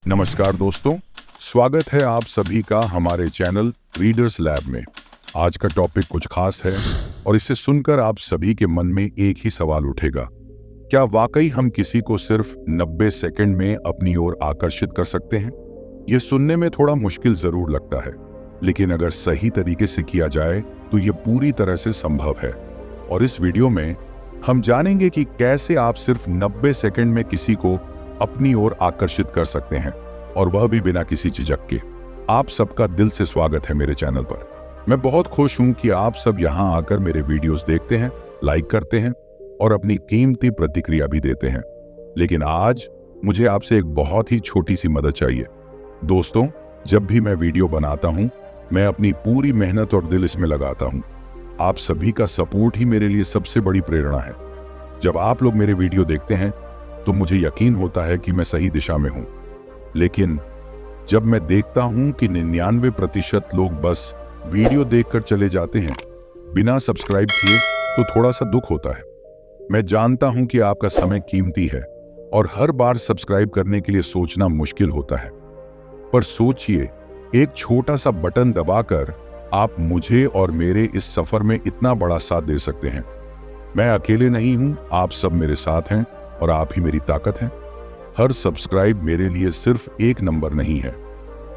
नमस्कार दोस्तों, स्वागत है आप सभी का हमारे चैनल रीडर्स लैब में। आज का टॉपिक कुछ खास है और इसे सुनकर आप सभी के मन में एक ही सवाल उठेगा। क्या वाकई हम किसी को सिर्फ 90 सेकंड में अपनी ओर आकर्षित कर सकते हैं? ये सुनने में थोड़ा मुश्किल जरूर लगता है, लेकिन अगर सही तरीके से किया जाए तो ये पूरी तरह से संभव है। और इस वीडियो में हम जानेंगे कि कैसे आप सिर्फ 90 सेकंड में किसी को अपनी ओर आकर्षित कर सकते हैं, और वह भी बिना किसी झिझक के। आप सबका दिल से स्वागत है मेरे चैनल पर। मैं बहुत खुश हूं कि आप सब यहां आकर मेरे वीडियोस देखते हैं, लाइक करते हैं और अपनी कीमती प्रतिक्रिया भी देते हैं। लेकिन आज मुझे आपसे एक बहुत ही छोटी सी मदद चाहिए। दोस्तों, जब भी मैं वीडियो बनाता हूं, मैं अपनी पूरी मेहनत और दिल इसमें लगाता हूं। आप सभी का सपोर्ट ही मेरे लिए सबसे बड़ी प्रेरणा है। जब आप लोग मेरे वीडियो देखते हैं तो मुझे यकीन होता है कि मैं सही दिशा में हूं। लेकिन जब मैं देखता हूं कि 99% लोग बस वीडियो देखकर चले जाते हैं बिना सब्सक्राइब किए, तो थोड़ा सा दुख होता है। मैं जानता हूं कि आपका समय कीमती है और हर बार सब्सक्राइब करने के लिए सोचना मुश्किल होता है। पर सोचिए, एक छोटा सा बटन दबाकर आप मुझे और मेरे इस सफर में इतना बड़ा साथ दे सकते हैं। मैं अकेले नहीं हूं, आप सब मेरे साथ हैं और आप ही मेरी ताकत हैं। हर सब्सक्राइब मेरे लिए सिर्फ एक नंबर नहीं है,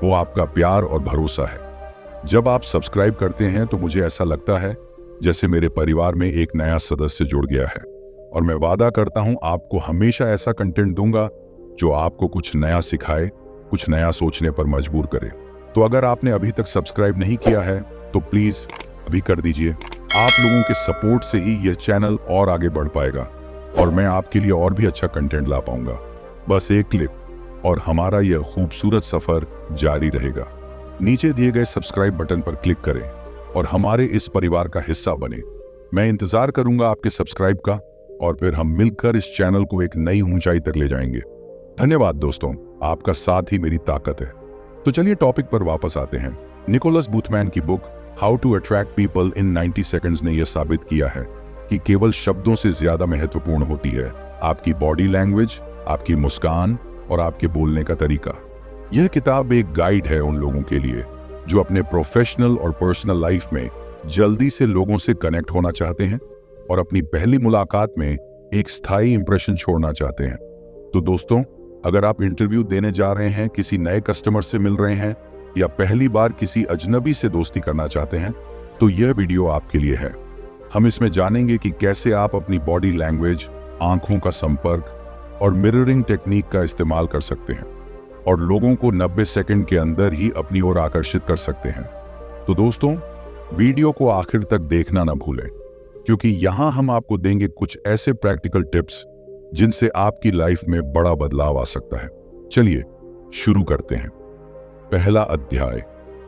वो आपका प्यार और भरोसा है। जब आप सब्सक्राइब करते हैं तो मुझे ऐसा लगता है जैसे मेरे परिवार में एक नया सदस्य जुड़ गया है। और मैं वादा करता हूं आपको हमेशा ऐसा कंटेंट दूंगा जो आपको कुछ नया सिखाए, कुछ नया सोचने पर मजबूर करे। तो अगर आपने अभी तक सब्सक्राइब नहीं किया है तो प्लीज अभी कर दीजिए। आप लोगों के सपोर्ट से ही यह चैनल और आगे बढ़ पाएगा और मैं आपके लिए और भी अच्छा कंटेंट ला पाऊंगा। बस एक क्लिक और हमारा यह खूबसूरत सफर जारी रहेगा। नीचे दिए गए सब्सक्राइब बटन पर क्लिक करें और हमारे इस परिवार का हिस्सा बने। मैं इंतजार करूंगा आपके सब्सक्राइब का, और फिर हम मिलकर इस चैनल को एक नई ऊंचाई तक ले जाएंगे। धन्यवाद दोस्तों, आपका साथ ही मेरी ताकत है। तो चलिए टॉपिक पर वापस आते हैं। निकोलस बूथमैन की book how to attract people in 90 seconds ने यह साबित किया है कि केवल शब्दों से ज्यादा महत्वपूर्ण होती है आपकी बॉडी लैंग्वेज, आपकी मुस्कान और आपके बोलने का तरीका। यह किताब एक गाइड है उन लोगों के लिए जो अपने प्रोफेशनल और पर्सनल लाइफ में जल्दी से लोगों से कनेक्ट होना चाहते हैं और अपनी पहली मुलाकात में एक स्थायी इंप्रेशन छोड़ना चाहते हैं। तो दोस्तों, अगर आप इंटरव्यू देने जा रहे हैं, किसी नए कस्टमर से मिल रहे हैं या पहली बार किसी अजनबी से दोस्ती करना चाहते हैं, तो यह वीडियो आपके लिए है। हम इसमें जानेंगे कि कैसे आप अपनी बॉडी लैंग्वेज, आंखों का संपर्क और मिररिंग टेक्निक का इस्तेमाल कर सकते हैं और लोगों को 90 सेकंड के अंदर ही अपनी ओर आकर्षित कर सकते हैं। तो दोस्तों, वीडियो को आखिर तक देखना ना भूलें, क्योंकि यहां हम आपको देंगे कुछ ऐसे प्रैक्टिकल टिप्स जिनसे आपकी लाइफ में बड़ा बदलाव आ सकता है। चलिए शुरू करते हैं। पहला अध्याय,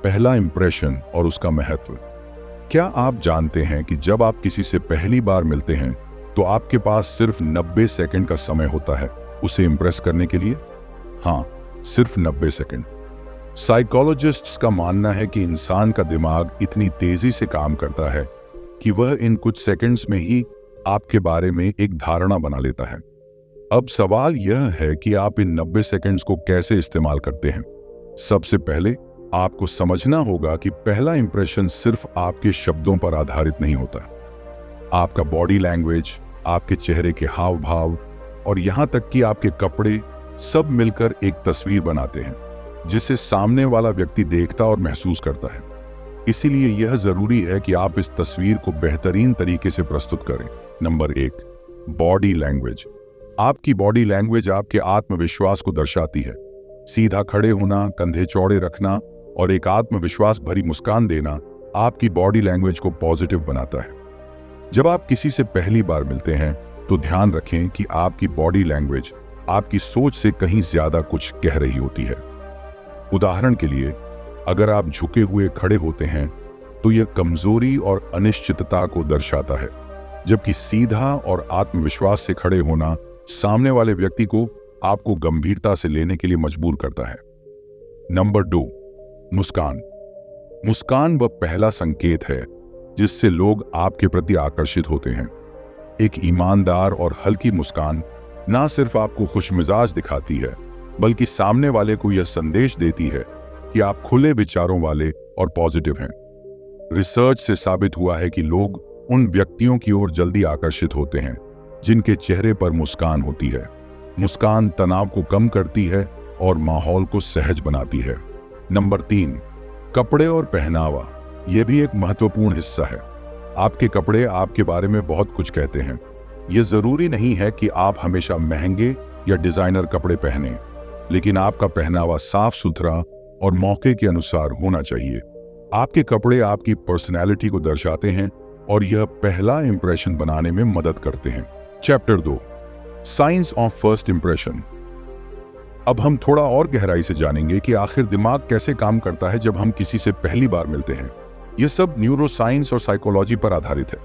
पहला इंप्रेशन और उसका महत्व। क्या आप जानते हैं कि जब आप किसी से पहली बार मिलते हैं तो आपके पास सिर्फ 90 सेकंड का समय होता है उसे इंप्रेस करने के लिए? हाँ, सिर्फ 90 सेकंड। साइकोलॉजिस्ट्स का मानना है कि इंसान का दिमाग इतनी तेजी से काम करता है कि वह इन कुछ सेकंड्स में ही आपके बारे में एक धारणा बना लेता है। अब सवाल यह है कि आप इन 90 सेकंड्स को कैसे इस्तेमाल करते हैं। सबसे पहले आपको समझना होगा कि पहला इंप्रेशन सिर्फ आपके शब्दों पर आधारित नहीं होता। आपका बॉडी लैंग्वेज, आपके चेहरे के हाव भाव और यहां तक कि आपके कपड़े सब मिलकर एक तस्वीर बनाते हैं जिसे सामने वाला व्यक्ति देखता और महसूस करता है। इसीलिए यह जरूरी है कि आप इस तस्वीर को बेहतरीन तरीके से प्रस्तुत करें। Number 1, body language. आपकी बॉडी लैंग्वेज आपके आत्मविश्वास को दर्शाती है। सीधा खड़े होना, कंधे चौड़े रखना और एक आत्मविश्वास भरी मुस्कान देना आपकी बॉडी लैंग्वेज को पॉजिटिव बनाता है। जब आप किसी से पहली बार मिलते हैं तो ध्यान रखें कि आपकी बॉडी लैंग्वेज आपकी सोच से कहीं ज्यादा कुछ कह रही होती है। उदाहरण के लिए, अगर आप झुके हुए खड़े होते हैं तो यह कमजोरी और अनिश्चितता को दर्शाता है, जबकि सीधा और आत्मविश्वास से खड़े होना सामने वाले व्यक्ति को आपको गंभीरता से लेने के लिए मजबूर करता है। नंबर 2, मुस्कान। मुस्कान वह पहला संकेत है जिससे लोग आपके प्रति आकर्षित होते हैं। एक ईमानदार और हल्की मुस्कान ना सिर्फ आपको खुशमिजाज दिखाती है, बल्कि सामने वाले को यह संदेश देती है कि आप खुले विचारों वाले और पॉजिटिव हैं। रिसर्च से साबित हुआ है कि लोग उन व्यक्तियों की ओर जल्दी आकर्षित होते हैं जिनके चेहरे पर मुस्कान होती है। मुस्कान तनाव को कम करती है और माहौल को सहज बनाती है। नंबर 3, कपड़े और पहनावा। यह भी एक महत्वपूर्ण हिस्सा है। आपके कपड़े आपके बारे में बहुत कुछ कहते हैं। यह जरूरी नहीं है कि आप हमेशा महंगे या डिजाइनर कपड़े पहने, लेकिन आपका पहनावा साफ सुथरा और मौके के अनुसार होना चाहिए। आपके कपड़े आपकी पर्सनैलिटी को दर्शाते हैं और यह पहला इंप्रेशन बनाने में मदद करते हैं। Chapter 2, science of first impression. अब हम थोड़ा और गहराई से जानेंगे कि आखिर दिमाग कैसे काम करता है जब हम किसी से पहली बार मिलते हैं। यह सब न्यूरोसाइंस और साइकोलॉजी पर आधारित है।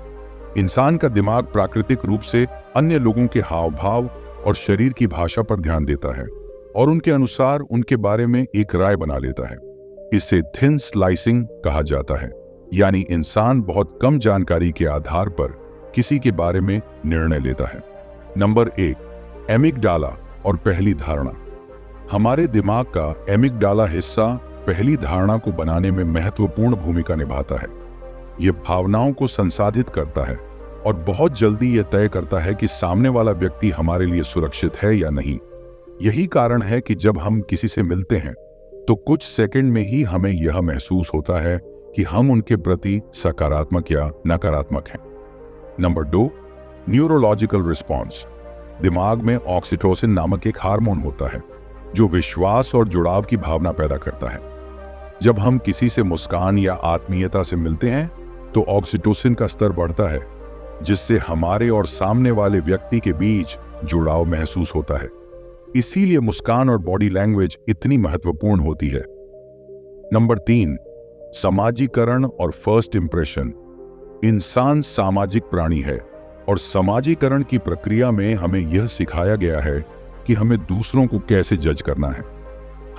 इंसान का दिमाग प्राकृतिक रूप से अन्य लोगों के हाव भाव और शरीर की भाषा पर ध्यान देता है और उनके अनुसार उनके बारे में एक राय बना लेता है। इसे थिन स्लाइसिंग कहा जाता है, यानी इंसान बहुत कम जानकारी के आधार पर किसी के बारे में निर्णय लेता है। नंबर 1, एमिगडाला और पहली धारणा। हमारे दिमाग का एमिगडाला हिस्सा पहली धारणा को बनाने में महत्वपूर्ण भूमिका निभाता है। यह भावनाओं को संसाधित करता है और बहुत जल्दी यह तय करता है कि सामने वाला व्यक्ति हमारे लिए सुरक्षित है या नहीं। यही कारण है कि जब हम किसी से मिलते हैं तो कुछ सेकंड में ही हमें यह महसूस होता है कि हम उनके प्रति सकारात्मक या नकारात्मक हैं। Number 2, neurological response. दिमाग में ऑक्सीटोसिन नामक एक हार्मोन होता है जो विश्वास और जुड़ाव की भावना पैदा करता है। जब हम किसी से मुस्कान या आत्मीयता से मिलते हैं तो ऑक्सीटोसिन का स्तर बढ़ता है, जिससे हमारे और सामने वाले व्यक्ति के बीच जुड़ाव महसूस होता है। इसीलिए मुस्कान और बॉडी लैंग्वेज इतनी महत्वपूर्ण होती है। नंबर 3, समाजीकरण और फर्स्ट इंप्रेशन। इंसान सामाजिक प्राणी है और समाजीकरण की प्रक्रिया में हमें यह सिखाया गया है कि हमें दूसरों को कैसे जज करना है।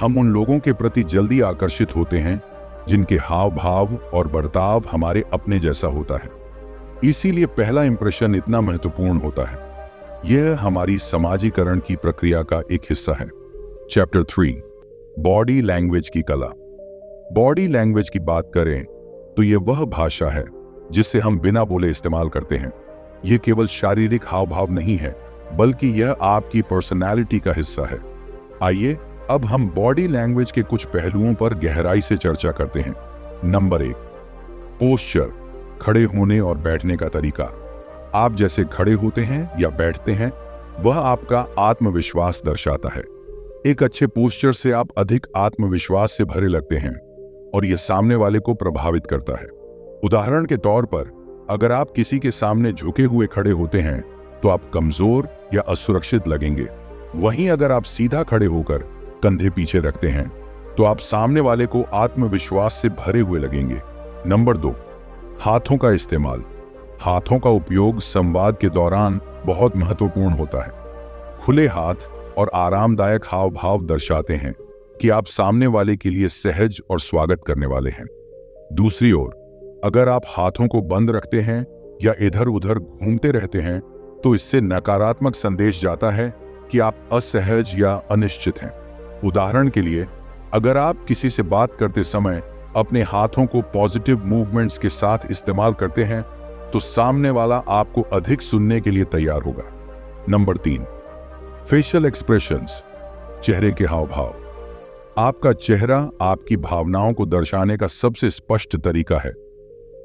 हम उन लोगों के प्रति जल्दी आकर्षित होते हैं जिनके हाव भाव और बर्ताव हमारे अपने जैसा होता है। इसीलिए पहला इंप्रेशन इतना महत्वपूर्ण होता है। यह हमारी समाजीकरण की प्रक्रिया का एक हिस्सा है। चैप्टर 3, बॉडी लैंग्वेज की कला। बॉडी लैंग्वेज की बात करें तो यह वह भाषा है जिसे हम बिना बोले इस्तेमाल करते हैं। यह केवल शारीरिक हाव भाव नहीं है, बल्कि यह आपकी पर्सनैलिटी का हिस्सा है। आइए अब हम बॉडी लैंग्वेज के कुछ पहलुओं पर गहराई से चर्चा करते हैं। नंबर 1, पोस्चर, खड़े होने और बैठने का तरीका। आप जैसे खड़े होते हैं या बैठते हैं, वह आपका आत्मविश्वास दर्शाता है। एक अच्छे पोस्चर से आप अधिक आत्मविश्वास से भरे लगते हैं और यह सामने वाले को प्रभावित करता है। उदाहरण के तौर पर, अगर आप किसी के सामने झुके हुए खड़े होते हैं तो आप कमजोर या असुरक्षित लगेंगे। वहीं अगर आप सीधा खड़े होकर कंधे पीछे रखते हैं तो आप सामने वाले को आत्मविश्वास से भरे हुए लगेंगे। नंबर 2, हाथों का इस्तेमाल। हाथों का उपयोग संवाद के दौरान बहुत महत्वपूर्ण होता है। खुले हाथ और आरामदायक हाव भाव दर्शाते हैं कि आप सामने वाले के लिए सहज और स्वागत करने वाले हैं। दूसरी ओर, अगर आप हाथों को बंद रखते हैं या इधर उधर घूमते रहते हैं तो इससे नकारात्मक संदेश जाता है कि आप असहज या अनिश्चित हैं। उदाहरण के लिए, अगर आप किसी से बात करते समय अपने हाथों को पॉजिटिव मूवमेंट्स के साथ इस्तेमाल करते हैं तो सामने वाला आपको अधिक सुनने के लिए तैयार होगा। नंबर 3, फेशियल एक्सप्रेशंस, चेहरे के हाव भाव। आपका चेहरा आपकी भावनाओं को दर्शाने का सबसे स्पष्ट तरीका है।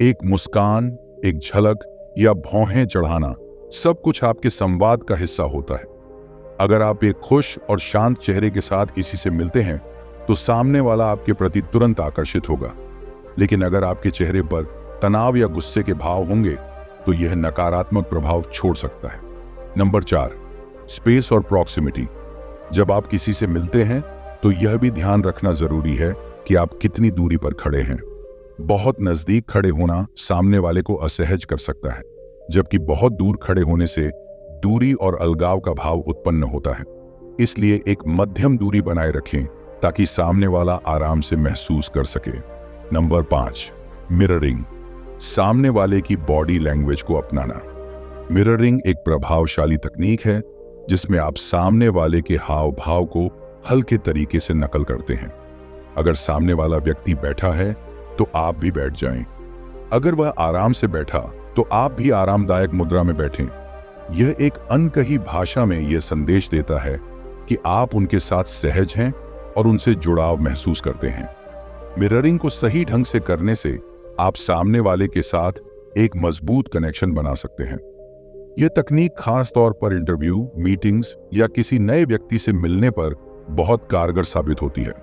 एक मुस्कान, एक झलक या भौहें चढ़ाना, सब कुछ आपके संवाद का हिस्सा होता है। अगर आप एक खुश और शांत चेहरे के साथ किसी से मिलते हैं तो सामने वाला आपके प्रति तुरंत आकर्षित होगा। लेकिन अगर आपके चेहरे पर तनाव या गुस्से के भाव होंगे तो यह नकारात्मक प्रभाव छोड़ सकता है। नंबर 4, स्पेस और प्रॉक्सिमिटी। जब आप किसी से मिलते हैं तो यह भी ध्यान रखना जरूरी है कि आप कितनी दूरी पर खड़े हैं। बहुत नजदीक खड़े होना सामने वाले को असहज कर सकता है, जबकि बहुत दूर खड़े होने से दूरी और अलगाव का भाव उत्पन्न होता है। इसलिए एक मध्यम दूरी बनाए रखें ताकि सामने वाला आराम से महसूस कर सके। नंबर 5, मिररिंग, सामने वाले की बॉडी लैंग्वेज को अपनाना। मिररिंग एक प्रभावशाली तकनीक है जिसमें आप सामने वाले के हाव भाव को हल्के तरीके से नकल करते हैं। अगर सामने वाला व्यक्ति बैठा है तो आप भी बैठ जाएं। अगर वह आराम से बैठा तो आप भी आरामदायक मुद्रा में बैठें। यह एक अनकही भाषा में यह संदेश देता है कि आप उनके साथ सहज हैं और उनसे जुड़ाव महसूस करते हैं। मिररिंग को सही ढंग से करने से आप सामने वाले के साथ एक मजबूत कनेक्शन बना सकते हैं। यह तकनीक खास तौर पर इंटरव्यू, मीटिंग्स या किसी नए व्यक्ति से मिलने पर बहुत कारगर साबित होती है।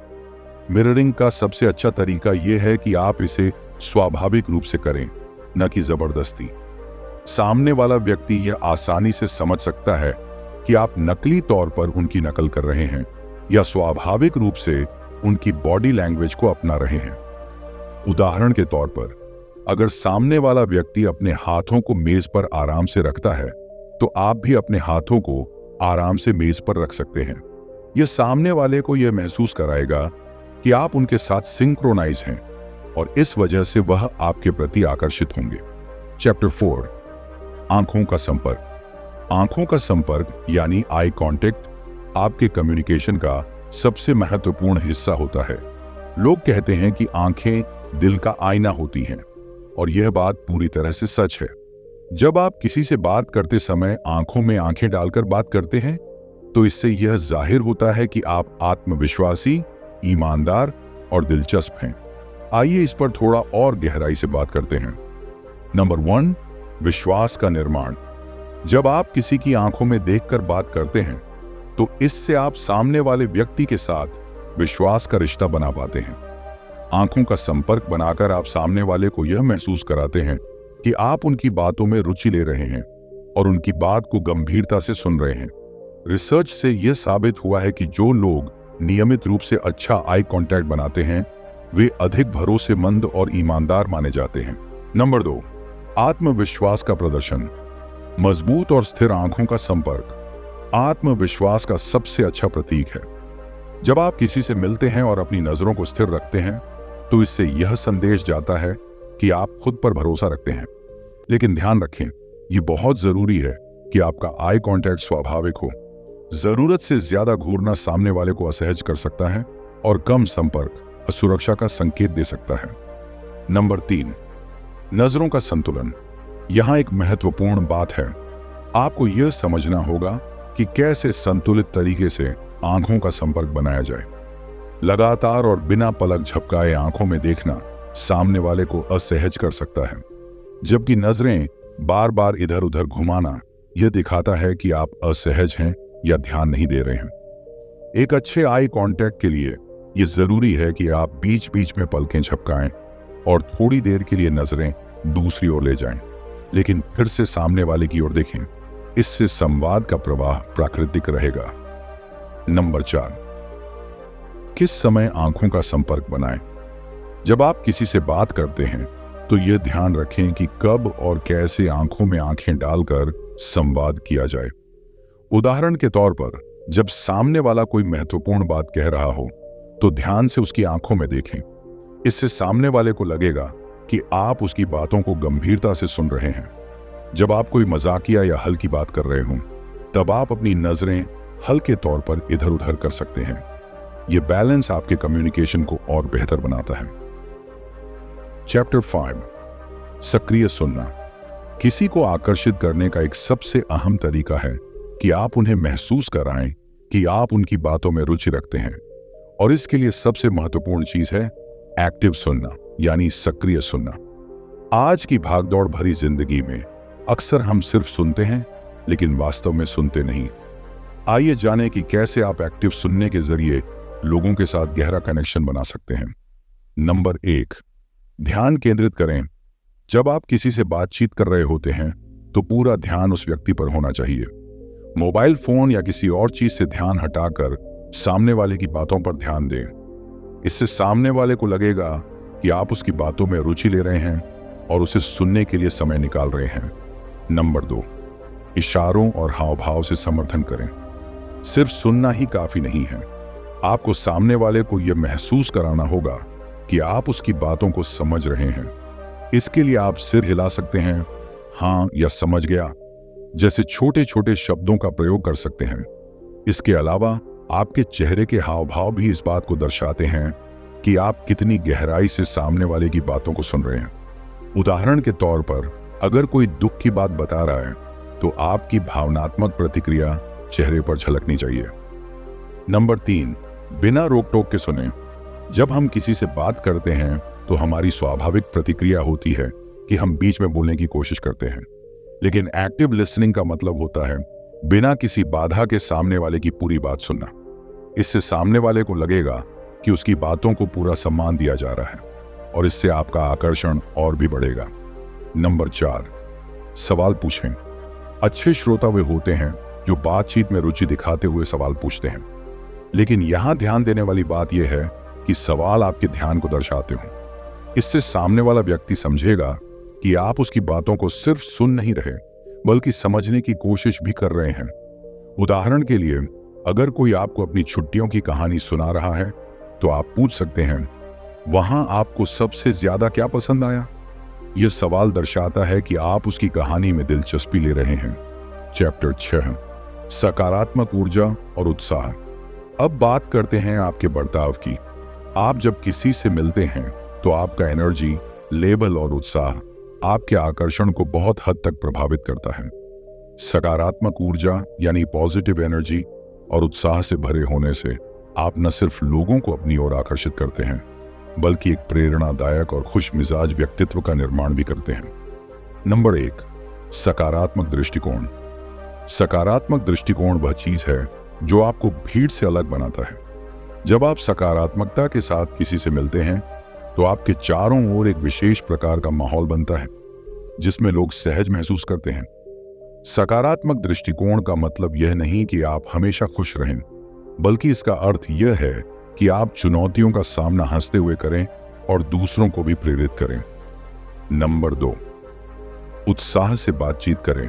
मिररिंग का सबसे अच्छा तरीका यह है कि आप इसे स्वाभाविक रूप से करें, न कि जबरदस्ती। सामने वाला व्यक्ति यह आसानी से समझ सकता है कि आप नकली तौर पर उनकी नकल कर रहे हैं या स्वाभाविक रूप से उनकी बॉडी लैंग्वेज को अपना रहे हैं। उदाहरण के तौर पर, अगर सामने वाला व्यक्ति अपने हाथों को मेज पर आराम से रखता है तो आप भी अपने हाथों को आराम से मेज पर रख सकते हैं। यह सामने वाले को यह महसूस कराएगा कि आप उनके साथ सिंक्रोनाइज हैं और इस वजह से वह आपके प्रति आकर्षित होंगे। चैप्टर 4, आंखों का संपर्क। आंखों का संपर्क यानी आई कांटेक्ट आपके कम्युनिकेशन का सबसे महत्वपूर्ण हिस्सा होता है। लोग कहते हैं कि आंखें दिल का आईना होती हैं और यह बात पूरी तरह से सच है। जब आप किसी से बात करते समय आंखों में आंखें डालकर बात करते हैं तो इससे यह जाहिर होता है कि आप आत्मविश्वासी, ईमानदार और दिलचस्प हैं। आइए इस पर थोड़ा और गहराई से बात करते हैं। नंबर 1, विश्वास का निर्माण। जब आप किसी की आंखों में देखकर बात करते हैं तो इससे आप सामने वाले व्यक्ति के साथ विश्वास का रिश्ता बना पाते हैं। आंखों का संपर्क बनाकर आप सामने वाले को यह महसूस कराते हैं कि आप उनकी बातों में रुचि ले रहे हैं और उनकी बात को गंभीरता से सुन रहे हैं। रिसर्च से यह साबित हुआ है कि जो लोग नियमित रूप से अच्छा आई कांटेक्ट बनाते हैं वे अधिक भरोसेमंद और ईमानदार माने जाते हैं। नंबर 2, आत्मविश्वास का प्रदर्शन। मजबूत और स्थिर आंखों का संपर्क आत्मविश्वास का सबसे अच्छा प्रतीक है। जब आप किसी से मिलते हैं और अपनी नजरों को स्थिर रखते हैं तो इससे यह संदेश जाता है कि आप खुद पर भरोसा रखते हैं। लेकिन ध्यान रखें, यह बहुत जरूरी है कि आपका आई कांटेक्ट स्वाभाविक हो। जरूरत से ज्यादा घूरना सामने वाले को असहज कर सकता है और कम संपर्क असुरक्षा का संकेत दे सकता है। नंबर 3, नजरों का संतुलन। यहां एक महत्वपूर्ण बात है। आपको यह समझना होगा कि कैसे संतुलित तरीके से आंखों का संपर्क बनाया जाए। लगातार और बिना पलक झपकाए आंखों में देखना सामने वाले को असहज कर सकता है, जबकि नजरें बार बार इधर उधर घुमाना यह दिखाता है कि आप असहज हैं या ध्यान नहीं दे रहे हैं। एक अच्छे आई कांटेक्ट के लिए यह जरूरी है कि आप बीच बीच में पलकें झपकाएं और थोड़ी देर के लिए नजरें दूसरी ओर ले जाएं, लेकिन फिर से सामने वाले की ओर देखें। इससे संवाद का प्रवाह प्राकृतिक रहेगा। नंबर 4, किस समय आंखों का संपर्क बनाएं। जब आप किसी से बात करते हैं तो यह ध्यान रखें कि कब और कैसे आंखों में आंखें डालकर संवाद किया जाए। उदाहरण के तौर पर, जब सामने वाला कोई महत्वपूर्ण बात कह रहा हो तो ध्यान से उसकी आंखों में देखें। इससे सामने वाले को लगेगा कि आप उसकी बातों को गंभीरता से सुन रहे हैं। जब आप कोई मजाकिया या हल्की बात कर रहे हों तब आप अपनी नजरें हल्के तौर पर इधर उधर कर सकते हैं। यह बैलेंस आपके कम्युनिकेशन को और बेहतर बनाता है। चैप्टर 5, सक्रिय सुनना। किसी को आकर्षित करने का एक सबसे अहम तरीका है कि आप उन्हें महसूस कराएं कि आप उनकी बातों में रुचि रखते हैं, और इसके लिए सबसे महत्वपूर्ण चीज है एक्टिव सुनना, यानी सक्रिय सुनना। आज की भागदौड़ भरी जिंदगी में अक्सर हम सिर्फ सुनते हैं लेकिन वास्तव में सुनते नहीं। आइए जानें कि कैसे आप एक्टिव सुनने के जरिए लोगों के साथ गहरा कनेक्शन बना सकते हैं। नंबर 1, ध्यान केंद्रित करें। जब आप किसी से बातचीत कर रहे होते हैं तो पूरा ध्यान उस व्यक्ति पर होना चाहिए। मोबाइल फोन या किसी और चीज से ध्यान हटाकर सामने वाले की बातों पर ध्यान दें। इससे सामने वाले को लगेगा कि आप उसकी बातों में रुचि ले रहे हैं और उसे सुनने के लिए समय निकाल रहे हैं। नंबर 2, इशारों और हाव भाव से समर्थन करें। सिर्फ सुनना ही काफी नहीं है, आपको सामने वाले को यह महसूस कराना होगा कि आप उसकी बातों को समझ रहे हैं। इसके लिए आप सिर हिला सकते हैं, हाँ या समझ गया जैसे छोटे छोटे शब्दों का प्रयोग कर सकते हैं। इसके अलावा आपके चेहरे के हाव भाव भी इस बात को दर्शाते हैं कि आप कितनी गहराई से सामने वाले की बातों को सुन रहे हैं। उदाहरण के तौर पर, अगर कोई दुख की बात बता रहा है तो आपकी भावनात्मक प्रतिक्रिया चेहरे पर झलकनी चाहिए। नंबर 3, बिना रोक टोक के सुने। जब हम किसी से बात करते हैं तो हमारी स्वाभाविक प्रतिक्रिया होती है कि हम बीच में बोलने की कोशिश करते हैं, लेकिन एक्टिव लिसनिंग का मतलब होता है बिना किसी बाधा के सामने वाले की पूरी बात सुनना। इससे सामने वाले को लगेगा कि उसकी बातों को पूरा सम्मान दिया जा रहा है और इससे आपका आकर्षण और भी बढ़ेगा। नंबर 4, सवाल पूछें। अच्छे श्रोता वे होते हैं जो बातचीत में रुचि दिखाते हुए सवाल पूछते हैं, लेकिन यहां ध्यान देने वाली बात यह है कि सवाल आपके ध्यान को दर्शाते हों। इससे सामने वाला व्यक्ति समझेगा कि आप उसकी बातों को सिर्फ सुन नहीं रहे बल्कि समझने की कोशिश भी कर रहे हैं। उदाहरण के लिए, अगर कोई आपको अपनी छुट्टियों की कहानी सुना रहा है तो आप पूछ सकते हैं, वहां आपको सबसे ज्यादा क्या पसंद आया? यह सवाल दर्शाता है कि आप उसकी कहानी में दिलचस्पी ले रहे हैं। चैप्टर 6, सकारात्मक ऊर्जा और उत्साह। अब बात करते हैं आपके बर्ताव की। आप जब किसी से मिलते हैं तो आपका एनर्जी लेवल और उत्साह आपके आकर्षण को बहुत हद तक प्रभावित करता है। सकारात्मक ऊर्जा यानी पॉजिटिव एनर्जी और उत्साह से भरे होने से आप न सिर्फ लोगों को अपनी ओर आकर्षित करते हैं बल्कि एक प्रेरणादायक और खुश मिजाज व्यक्तित्व का निर्माण भी करते हैं। नंबर 1, सकारात्मक दृष्टिकोण। सकारात्मक दृष्टिकोण वह चीज है जो आपको भीड़ से अलग बनाता है। जब आप सकारात्मकता के साथ किसी से मिलते हैं तो आपके चारों ओर एक विशेष प्रकार का माहौल बनता है जिसमें लोग सहज महसूस करते हैं। सकारात्मक दृष्टिकोण का मतलब यह नहीं कि आप हमेशा खुश रहें, बल्कि इसका अर्थ यह है कि आप चुनौतियों का सामना हंसते हुए करें और दूसरों को भी प्रेरित करें। नंबर 2, उत्साह से बातचीत करें।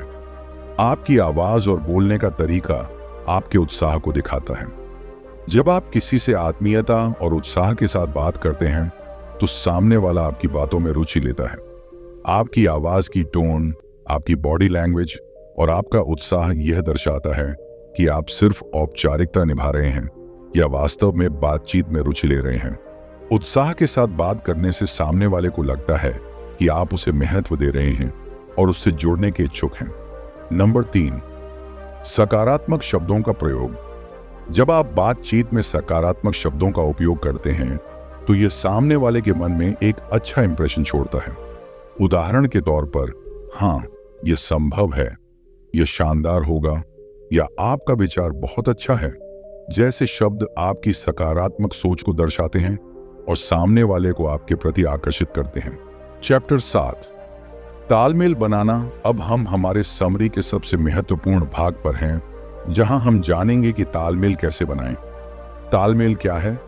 आपकी आवाज और बोलने का तरीका आपके उत्साह को दिखाता है। जब आप किसी से आत्मीयता और उत्साह के साथ बात करते हैं तो सामने वाला आपकी बातों में रुचि लेता है। आपकी आवाज की टोन, आपकी बॉडी लैंग्वेज और आपका उत्साह यह दर्शाता है कि आप सिर्फ औपचारिकता निभा रहे हैं या वास्तव में बातचीत में रुचि ले रहे हैं। उत्साह के साथ बात करने से सामने वाले को लगता है कि आप उसे महत्व दे रहे हैं और उससे जुड़ने के इच्छुक हैं। नंबर 3, सकारात्मक शब्दों का प्रयोग। जब आप बातचीत में सकारात्मक शब्दों का उपयोग करते हैं तो यह सामने वाले के मन में एक अच्छा इंप्रेशन छोड़ता है। उदाहरण के तौर पर, हाँ, यह संभव है, यह शानदार होगा, या आपका विचार बहुत अच्छा है जैसे शब्द आपकी सकारात्मक सोच को दर्शाते हैं और सामने वाले को आपके प्रति आकर्षित करते हैं। चैप्टर 7, तालमेल बनाना। अब हम हमारे समरी के सबसे महत्वपूर्ण भाग पर हैं, जहां हम जानेंगे कि तालमेल कैसे बनाएं। तालमेल क्या है?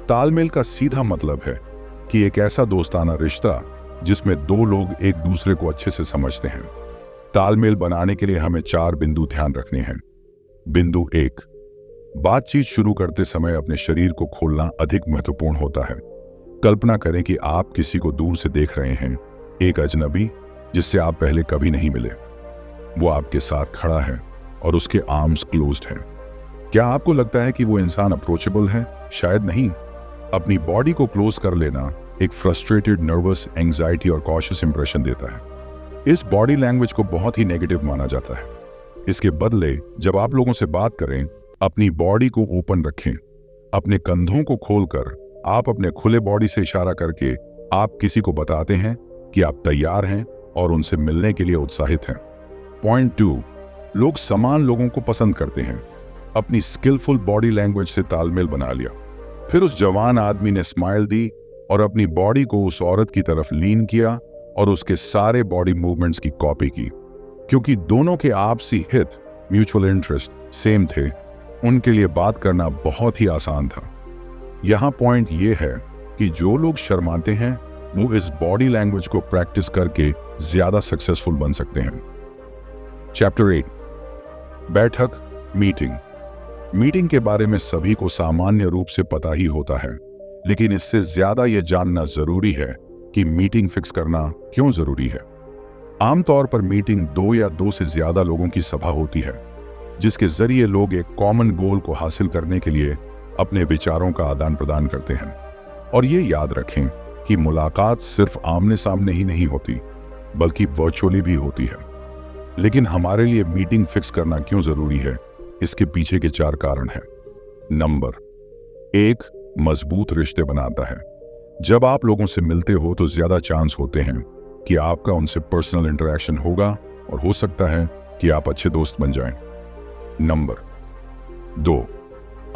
तालमेल का सीधा मतलब है कि एक ऐसा दोस्ताना रिश्ता जिसमें दो लोग एक दूसरे को अच्छे से समझते हैं। तालमेल बनाने के लिए हमें 4 बिंदु ध्यान रखने हैं। बिंदु 1, बातचीत शुरू करते समय अपने शरीर को खोलना अधिक महत्वपूर्ण होता है। कल्पना करें कि आप किसी को दूर से देख रहे हैं, एक अजनबी जिससे आप पहले कभी नहीं मिले। वो आपके साथ खड़ा है और उसके आर्म्स क्लोज्ड हैं। क्या आपको लगता है कि वो इंसान अप्रोचेबल है? शायद नहीं। अपनी बॉडी को क्लोज कर लेना एक फ्रस्ट्रेटेड, नर्वस, एंजाइटी और कॉशियस इंप्रेशन देता है। इस बॉडी लैंग्वेज को बहुत ही नेगेटिव माना जाता है। इसके बदले जब आप लोगों से बात करें, अपनी बॉडी को ओपन रखें। अपने कंधों को खोलकर आप अपने खुले बॉडी से इशारा करके आप किसी को बताते हैं कि आप तैयार हैं और उनसे मिलने के लिए उत्साहित हैं। पॉइंट 2, लोग समान लोगों को पसंद करते हैं। अपनी स्किलफुल बॉडी लैंग्वेज से तालमेल बना लिया। फिर उस जवान आदमी ने स्माइल दी और अपनी बॉडी को उस औरत की तरफ लीन किया और उसके सारे बॉडी मूवमेंट्स की कॉपी की। क्योंकि दोनों के आपसी हित, म्यूचुअल इंटरेस्ट सेम थे, उनके लिए बात करना बहुत ही आसान था। यहां पॉइंट यह है कि जो लोग शर्माते हैं वो इस बॉडी लैंग्वेज को प्रैक्टिस करके ज्यादा सक्सेसफुल बन सकते हैं। चैप्टर 8, बैठक, मीटिंग। मीटिंग के बारे में सभी को सामान्य रूप से पता ही होता है, लेकिन इससे ज्यादा यह जानना जरूरी है कि मीटिंग फिक्स करना क्यों जरूरी है। आमतौर पर मीटिंग 2 या 2 से ज्यादा लोगों की सभा होती है। जिसके जरिए लोग एक कॉमन गोल को हासिल करने के लिए अपने विचारों का आदान प्रदान करते हैं। और ये याद रखें कि मुलाकात सिर्फ आमने सामने ही नहीं होती, बल्कि वर्चुअली भी होती है। लेकिन हमारे लिए मीटिंग फिक्स करना क्यों जरूरी है, इसके पीछे के 4 कारण हैं। नंबर 1, मजबूत रिश्ते बनाता है। जब आप लोगों से मिलते हो तो ज्यादा चांस होते हैं कि आपका उनसे पर्सनल इंटरेक्शन होगा और हो सकता है कि आप अच्छे दोस्त बन जाएं। नंबर 2,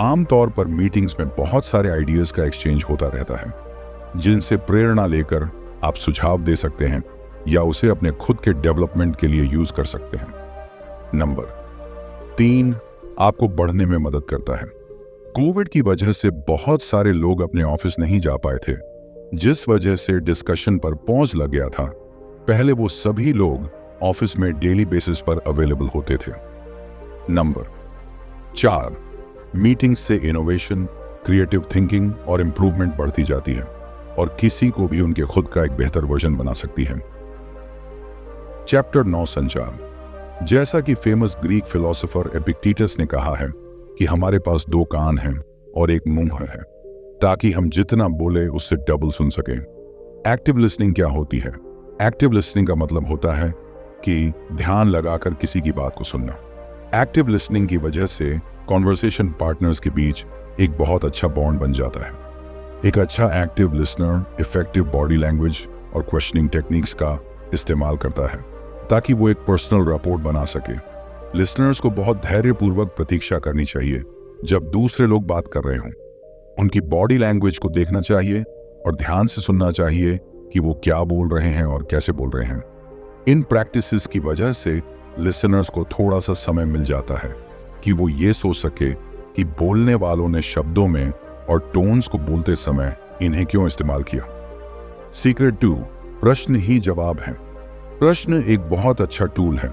आमतौर पर मीटिंग्स में बहुत सारे आइडियाज का एक्सचेंज होता रहता है, जिनसे प्रेरणा लेकर आप सुझाव दे सकते हैं या उसे अपने खुद के डेवलपमेंट के लिए यूज कर सकते हैं। नंबर 3, आपको बढ़ने में मदद करता है। कोविड की वजह से बहुत सारे लोग अपने ऑफिस नहीं जा पाए थे, जिस वजह से डिस्कशन पर पॉज लग गया था। पहले वो सभी लोग ऑफिस में डेली बेसिस पर अवेलेबल होते थे। नंबर 4, मीटिंग से इनोवेशन, क्रिएटिव थिंकिंग और इंप्रूवमेंट बढ़ती जाती है और किसी को भी उनके खुद का एक बेहतर वर्जन बना सकती है। चैप्टर 9, संचार। जैसा कि फेमस ग्रीक फिलोसोफर एपिक्टेटस ने कहा है कि हमारे पास 2 कान हैं और एक मुंह है, ताकि हम जितना बोले उससे डबल सुन सकें। एक्टिव लिसनिंग क्या होती है? एक्टिव लिसनिंग का मतलब होता है कि ध्यान लगाकर किसी की बात को सुनना। एक्टिव लिसनिंग की वजह से कॉन्वर्सेशन पार्टनर्स के बीच एक बहुत अच्छा बॉन्ड बन जाता है। एक अच्छा active listener effective body language और क्वेश्चनिंग टेक्निक्स का इस्तेमाल करता है ताकि वो एक पर्सनल रैपोर्ट बना सके। लिसनर्स को बहुत धैर्यपूर्वक प्रतीक्षा करनी चाहिए जब दूसरे लोग बात कर रहे हों। उनकी बॉडी लैंग्वेज को देखना चाहिए और ध्यान से सुनना चाहिए कि वो क्या बोल रहे हैं और कैसे बोल रहे हैं। इन प्रैक्टिसेस की वजह से लिसनर्स को थोड़ा सा समय मिल जाता है कि वो ये सोच सके कि बोलने वालों ने शब्दों में और टोन्स को बोलते समय इन्हें क्यों इस्तेमाल किया। सीक्रेट 2, प्रश्न ही जवाब है। प्रश्न एक बहुत अच्छा टूल है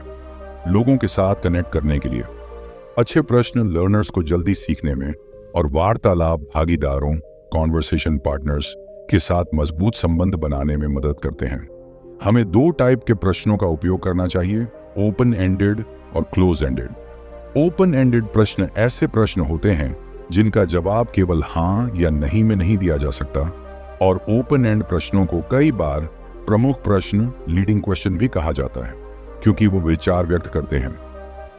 लोगों के साथ कनेक्ट करने के लिए। अच्छे प्रश्न लर्नर्स को जल्दी सीखने में और वार्तालाप भागीदारों कॉन्वर्सेशन पार्टनर्स के साथ मजबूत संबंध बनाने में मदद करते हैं। हमें 2 टाइप के प्रश्नों का उपयोग करना चाहिए, ओपन एंडेड और क्लोज एंडेड। ओपन एंडेड प्रश्न ऐसे प्रश्न होते हैं जिनका जवाब केवल हाँ या नहीं में नहीं दिया जा सकता, और ओपन एंड प्रश्नों को कई बार प्रमुख प्रश्न लीडिंग क्वेश्चन भी कहा जाता है, क्योंकि वो विचार व्यक्त करते हैं।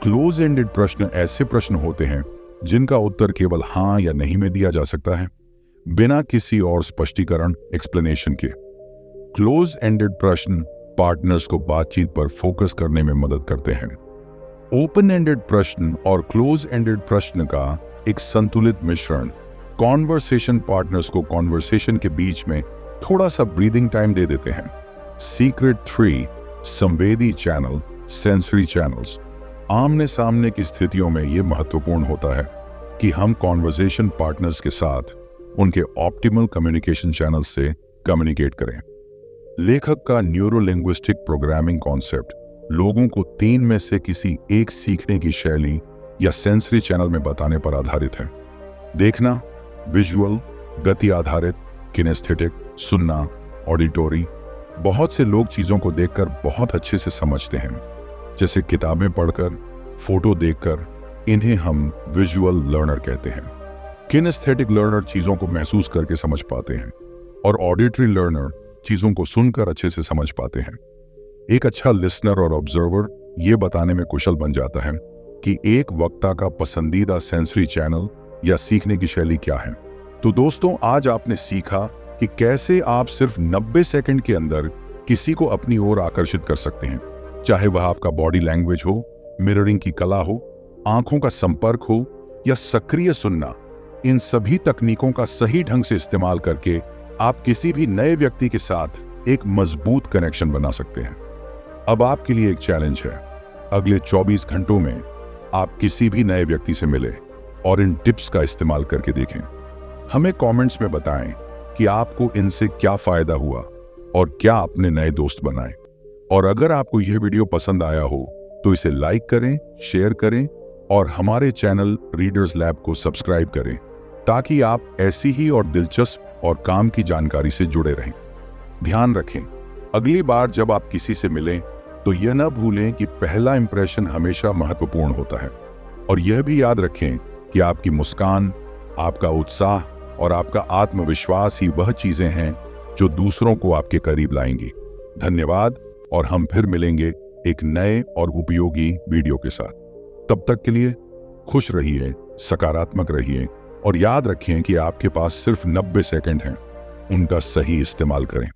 क्लोज एंडेड प्रश्न ऐसे प्रश्न होते हैं जिनका उत्तर केवल हाँ या नहीं में दिया जा सकता है, बिना किसी और स्पष्टीकरण एक्सप्लेनेशन के। क्लोज एंडेड प्रश्न पार्टनर्स को बातचीत पर फोकस करने में मदद करते हैं। ओपन एंडेड प्रश्न और क्लोज एंडेड प्रश्न का एक संतुलित मिश्रण कॉन्वर्सेशन पार्टनर्स को कॉन्वर्सेशन के बीच में थोड़ा सा ब्रीदिंग टाइम दे देते हैं। सीक्रेट 3, संवेदी चैनल, सेंसरी चैनल्स। आमने सामने की स्थितियों में यह महत्वपूर्ण होता है कि हम कॉन्वर्सेशन पार्टनर्स के साथ उनके ऑप्टिमल कम्युनिकेशन चैनल से कम्युनिकेट करें। लेखक का न्यूरोलिंग्विस्टिक प्रोग्रामिंग कॉन्सेप्ट लोगों को 3 में से किसी एक सीखने की शैली या सेंसरी चैनल में बताने पर आधारित है। देखना, विजुअल, गति आधारित, किनेस्थेटिक, सुनना, ऑडिटोरी। बहुत से लोग चीजों को देखकर बहुत अच्छे से समझते हैं, जैसे किताबें पढ़कर, फोटो देखकर। इन्हें हम विजुअल लर्नर कहते हैं। किनेस्थेटिक लर्नर चीजों को महसूस करके समझ पाते हैं और ऑडिटरी लर्नर चीजों को सुनकर अच्छे से समझ पाते हैं। एक अच्छा लिसनर और ऑब्जर्वर ये बताने में कुशल बन जाता है कि एक वक्ता का पसंदीदा सेंसरी चैनल या सीखने की शैली क्या है। तो दोस्तों, आज आपने सीखा कि कैसे आप सिर्फ 90 सेकंड के अंदर किसी को अपनी ओर आकर्षित कर सकते हैं, चाहे वह आपका बॉडी लैंग्वेज हो, मिररिंग की कला हो, आंखों का संपर्क हो या सक्रिय सुनना। इन सभी तकनीकों का सही ढंग से इस्तेमाल करके आप किसी भी नए व्यक्ति के साथ एक मजबूत कनेक्शन बना सकते हैं। अब आपके लिए एक चैलेंज है, अगले 24 घंटों में आप किसी भी नए व्यक्ति से मिले और इन टिप्स का इस्तेमाल करके देखें। हमें कमेंट्स में बताएं कि आपको इनसे क्या फायदा हुआ और क्या अपने नए दोस्त बनाए। और अगर आपको यह वीडियो पसंद आया हो तो इसे लाइक करें, शेयर करें और हमारे चैनल रीडर्स लैब को सब्सक्राइब करें, ताकि आप ऐसी ही और दिलचस्प और काम की जानकारी से जुड़े रहें। ध्यान रखें, अगली बार जब आप किसी से मिलें तो यह न भूलें कि पहला इंप्रेशन हमेशा महत्वपूर्ण होता है। और यह भी याद रखें कि आपकी मुस्कान, आपका उत्साह और आपका आत्मविश्वास ही वह चीजें हैं जो दूसरों को आपके करीब लाएंगी। धन्यवाद, और हम फिर मिलेंगे एक नए और उपयोगी वीडियो के साथ। तब तक के लिए खुश रहिए, सकारात्मक रहिए और याद रखें कि आपके पास सिर्फ 90 सेकंड हैं, उनका सही इस्तेमाल करें।